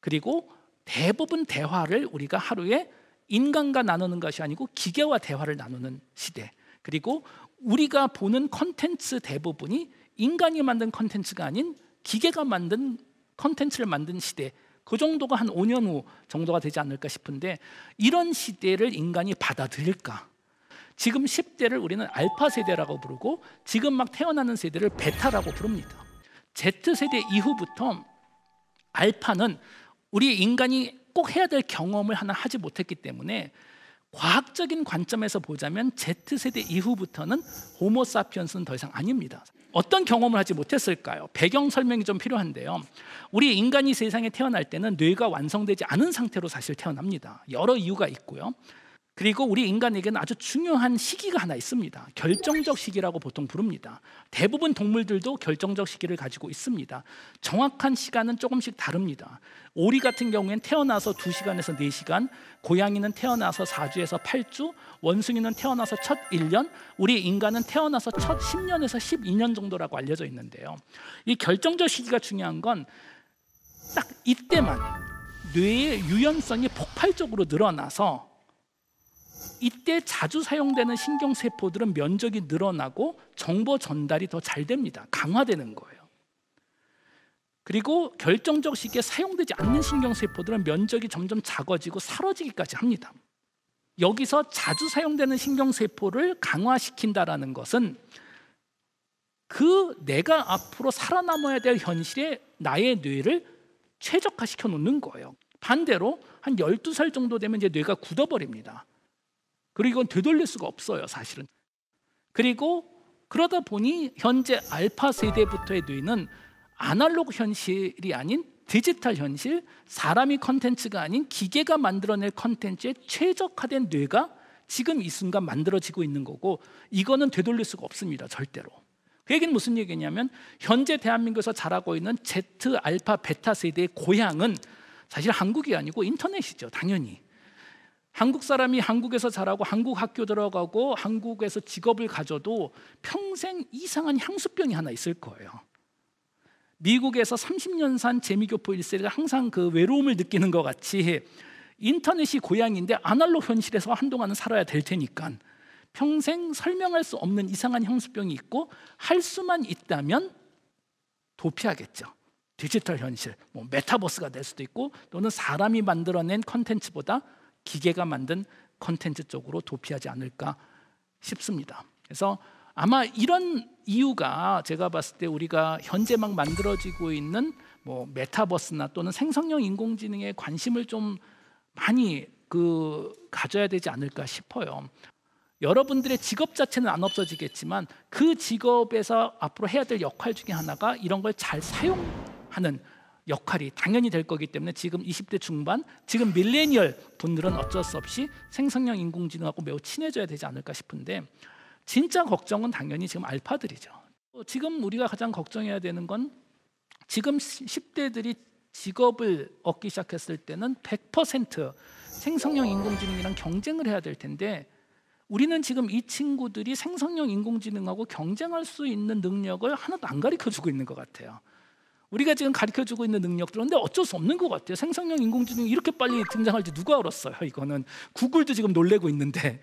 그리고 대부분 대화를 우리가 하루에 인간과 나누는 것이 아니고 기계와 대화를 나누는 시대, 그리고 우리가 보는 컨텐츠 대부분이 인간이 만든 컨텐츠가 아닌 기계가 만든 컨텐츠를 만든 시대, 그 정도가 한 5년 후 정도가 되지 않을까 싶은데, 이런 시대를 인간이 받아들일까? 지금 10대를 우리는 알파 세대라고 부르고 지금 막 태어나는 세대를 베타라고 부릅니다. Z세대 이후부터 알파는 우리 인간이 꼭 해야 될 경험을 하나 하지 못했기 때문에 과학적인 관점에서 보자면 Z세대 이후부터는 호모사피엔스는 더 이상 아닙니다. 어떤 경험을 하지 못했을까요? 배경 설명이 좀 필요한데요. 우리 인간이 세상에 태어날 때는 뇌가 완성되지 않은 상태로 사실 태어납니다. 여러 이유가 있고요. 그리고 우리 인간에게는 아주 중요한 시기가 하나 있습니다. 결정적 시기라고 보통 부릅니다. 대부분 동물들도 결정적 시기를 가지고 있습니다. 정확한 시간은 조금씩 다릅니다. 오리 같은 경우에는 태어나서 2시간에서 4시간, 고양이는 태어나서 4주에서 8주, 원숭이는 태어나서 첫 1년, 우리 인간은 태어나서 첫 10년에서 12년 정도라고 알려져 있는데요. 이 결정적 시기가 중요한 건 딱 이때만 뇌의 유연성이 폭발적으로 늘어나서 이때 자주 사용되는 신경세포들은 면적이 늘어나고 정보 전달이 더 잘 됩니다. 강화되는 거예요. 그리고 결정적 시기에 사용되지 않는 신경세포들은 면적이 점점 작아지고 사라지기까지 합니다. 여기서 자주 사용되는 신경세포를 강화시킨다는 것은 그 내가 앞으로 살아남아야 될 현실에 나의 뇌를 최적화시켜 놓는 거예요. 반대로 한 12살 정도 되면 이제 뇌가 굳어버립니다. 그리고 이건 되돌릴 수가 없어요, 사실은. 그리고 그러다 보니 현재 알파 세대부터의 뇌는 아날로그 현실이 아닌 디지털 현실, 사람이 컨텐츠가 아닌 기계가 만들어낼 컨텐츠에 최적화된 뇌가 지금 이 순간 만들어지고 있는 거고, 이거는 되돌릴 수가 없습니다, 절대로. 그 얘기는 무슨 얘기냐면 현재 대한민국에서 자라고 있는 Z, 알파, 베타 세대의 고향은 사실 한국이 아니고 인터넷이죠, 당연히. 한국 사람이 한국에서 자라고 한국 학교 들어가고 한국에서 직업을 가져도 평생 이상한 향수병이 하나 있을 거예요. 미국에서 30년 산 재미교포 1세가 항상 그 외로움을 느끼는 것 같이 인터넷이 고향인데 아날로그 현실에서 한동안은 살아야 될 테니까 평생 설명할 수 없는 이상한 향수병이 있고, 할 수만 있다면 도피하겠죠. 디지털 현실, 뭐 메타버스가 될 수도 있고, 또는 사람이 만들어낸 컨텐츠보다 기계가 만든 컨텐츠 쪽으로 도피하지 않을까 싶습니다. 그래서 아마 이런 이유가 제가 봤을 때 우리가 현재 막 만들어지고 있는 뭐 메타버스나 또는 생성형 인공지능에 관심을 좀 많이 가져야 되지 않을까 싶어요. 여러분들의 직업 자체는 안 없어지겠지만 그 직업에서 앞으로 해야 될 역할 중에 하나가 이런 걸 잘 사용하는 역할이 당연히 될 거기 때문에 지금 20대 중반, 지금 밀레니얼 분들은 어쩔 수 없이 생성형 인공지능하고 매우 친해져야 되지 않을까 싶은데, 진짜 걱정은 당연히 지금 알파들이죠. 지금 우리가 가장 걱정해야 되는 건 지금 10대들이 직업을 얻기 시작했을 때는 100% 생성형 인공지능이랑 경쟁을 해야 될 텐데, 우리는 지금 이 친구들이 생성형 인공지능하고 경쟁할 수 있는 능력을 하나도 안 가르쳐주고 있는 것 같아요. 우리가 지금 가르쳐주고 있는 능력들은 근데 어쩔 수 없는 것 같아요. 생성형 인공지능이 이렇게 빨리 등장할지 누가 알았어요. 이거는 구글도 지금 놀래고 있는데.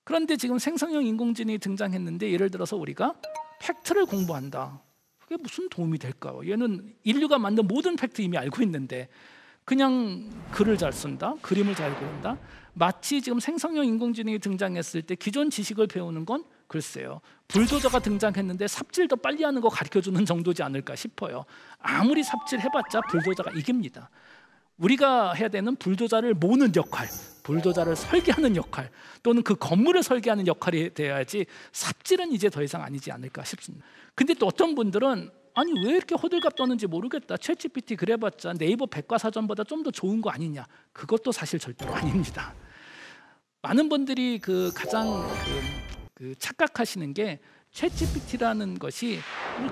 그런데 지금 생성형 인공지능이 등장했는데, 예를 들어서 우리가 팩트를 공부한다. 그게 무슨 도움이 될까요? 얘는 인류가 만든 모든 팩트 이미 알고 있는데 그냥 글을 잘 쓴다, 그림을 잘 그린다. 마치 지금 생성형 인공지능이 등장했을 때 기존 지식을 배우는 건 글쎄요, 불도저가 등장했는데 삽질 더 빨리 하는 거 가르쳐주는 정도지 않을까 싶어요. 아무리 삽질해봤자 불도저가 이깁니다. 우리가 해야 되는 불도저를 모으는 역할, 불도저를 설계하는 역할, 또는 그 건물을 설계하는 역할이 돼야지 삽질은 이제 더 이상 아니지 않을까 싶습니다. 근데 또 어떤 분들은 아니 왜 이렇게 호들갑 떠는지 모르겠다, 챗GPT 그래봤자 네이버 백과사전보다 좀 더 좋은 거 아니냐. 그것도 사실 절대로 아닙니다. 많은 분들이 가장 착각하시는 게 챗GPT라는 것이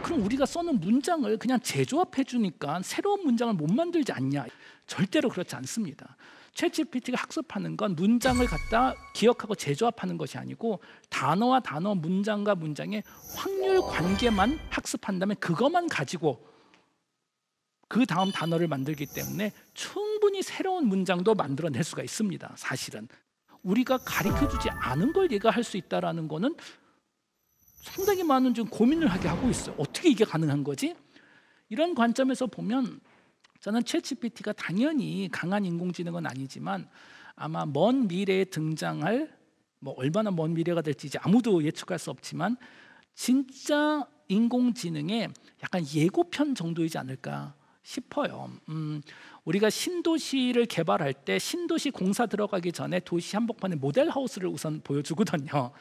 그럼 우리가 써는 문장을 그냥 재조합해 주니까 새로운 문장을 못 만들지 않냐. 절대로 그렇지 않습니다. 챗GPT가 학습하는 건 문장을 갖다 기억하고 재조합하는 것이 아니고 단어와 단어, 문장과 문장의 확률 관계만 학습한다면 그것만 가지고 그 다음 단어를 만들기 때문에 충분히 새로운 문장도 만들어낼 수가 있습니다. 사실은 우리가 가르쳐주지 않은 걸 얘가 할 수 있다는 거는 상당히 많은 좀 고민을 하게 하고 있어요. 어떻게 이게 가능한 거지? 이런 관점에서 보면 저는 챗GPT가 당연히 강한 인공지능은 아니지만 아마 먼 미래에 등장할, 뭐 얼마나 먼 미래가 될지 이제 아무도 예측할 수 없지만 진짜 인공지능의 약간 예고편 정도이지 않을까 싶어요. 우리가 신도시를 개발할 때 신도시 공사 들어가기 전에 도시 한복판에 모델하우스를 우선 보여주거든요.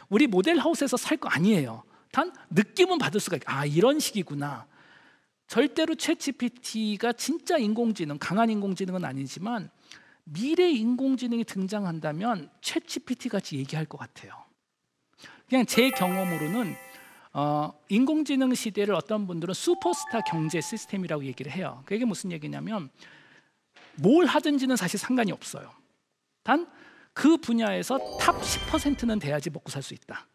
우리 모델하우스에서 살 거 아니에요. 단 느낌은 받을 수가 있고 이런 식이구나. 절대로 챗GPT가 진짜 인공지능, 강한 인공지능은 아니지만 미래 인공지능이 등장한다면 챗GPT 같이 얘기할 것 같아요. 그냥 제 경험으로는 인공지능 시대를 어떤 분들은 슈퍼스타 경제 시스템이라고 얘기를 해요. 그게 무슨 얘기냐면 뭘 하든지는 사실 상관이 없어요. 단 그 분야에서 탑 10%는 돼야지 먹고 살 수 있다.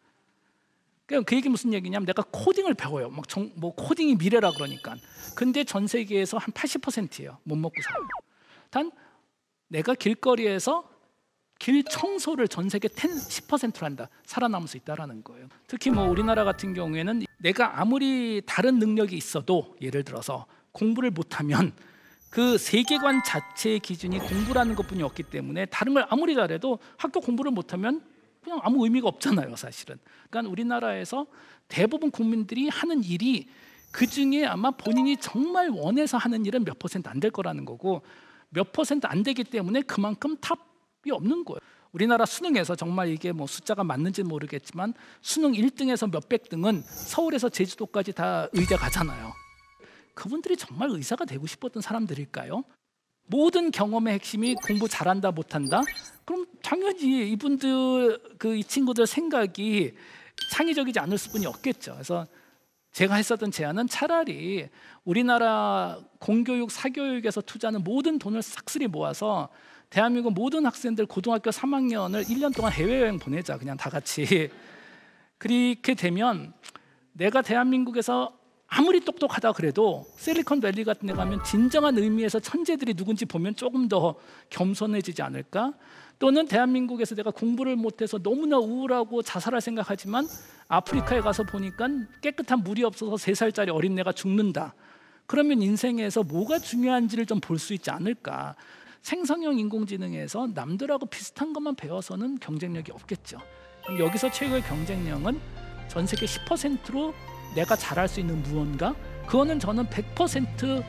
그 얘기 무슨 얘기냐면 내가 코딩을 배워요. 뭐 코딩이 미래라 그러니까. 근데 전 세계에서 한 80%예요. 못 먹고 살고. 단 내가 길거리에서 길 청소를 전 세계 10%로 한다. 살아남을 수 있다라는 거예요. 특히 뭐 우리나라 같은 경우에는 내가 아무리 다른 능력이 있어도 예를 들어서 공부를 못하면 그 세계관 자체의 기준이 공부라는 것뿐이 없기 때문에 다른 걸 아무리 잘해도 학교 공부를 못하면 그냥 아무 의미가 없잖아요, 사실은. 그러니까 우리나라에서 대부분 국민들이 하는 일이 그중에 아마 본인이 정말 원해서 하는 일은 몇 퍼센트 안 될 거라는 거고, 몇 퍼센트 안 되기 때문에 그만큼 탑이 없는 거예요. 우리나라 수능에서 정말 이게 뭐 숫자가 맞는지는 모르겠지만 수능 1등에서 몇백 등은 서울에서 제주도까지 다 의대 가잖아요. 그분들이 정말 의사가 되고 싶었던 사람들일까요? 모든 경험의 핵심이 공부 잘한다 못한다? 그럼 당연히 이분들 이 친구들 생각이 창의적이지 않을 수뿐이 없겠죠. 그래서 제가 했었던 제안은 차라리 우리나라 공교육, 사교육에서 투자하는 모든 돈을 싹쓸이 모아서 대한민국 모든 학생들 고등학교 3학년을 1년 동안 해외여행 보내자, 그냥 다 같이. 그렇게 되면 내가 대한민국에서 아무리 똑똑하다 그래도 실리콘밸리 같은 데 가면 진정한 의미에서 천재들이 누군지 보면 조금 더 겸손해지지 않을까? 또는 대한민국에서 내가 공부를 못해서 너무나 우울하고 자살할 생각하지만 아프리카에 가서 보니까 깨끗한 물이 없어서 3살짜리 어린애가 죽는다. 그러면 인생에서 뭐가 중요한지를 좀 볼 수 있지 않을까? 생성형 인공지능에서 남들하고 비슷한 것만 배워서는 경쟁력이 없겠죠. 그럼 여기서 최고의 경쟁력은 전 세계 10%로 내가 잘할 수 있는 무언가? 그거는 저는 100%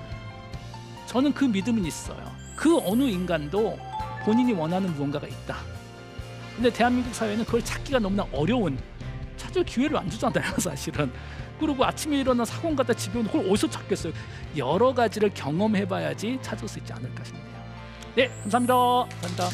저는 그 믿음은 있어요. 그 어느 인간도 본인이 원하는 무언가가 있다. 근데 대한민국 사회는 그걸 찾기가 너무나 어려운, 찾을 기회를 안 주잖아요, 사실은. 그리고 아침에 일어나 학원 갔다 집에 오는 걸 어디서 찾겠어요? 여러 가지를 경험해봐야지 찾을 수 있지 않을까 싶네요. 네, 감사합니다. 감사합니다.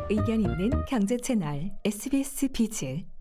의견 있는 경제 채널 SBS 비즈.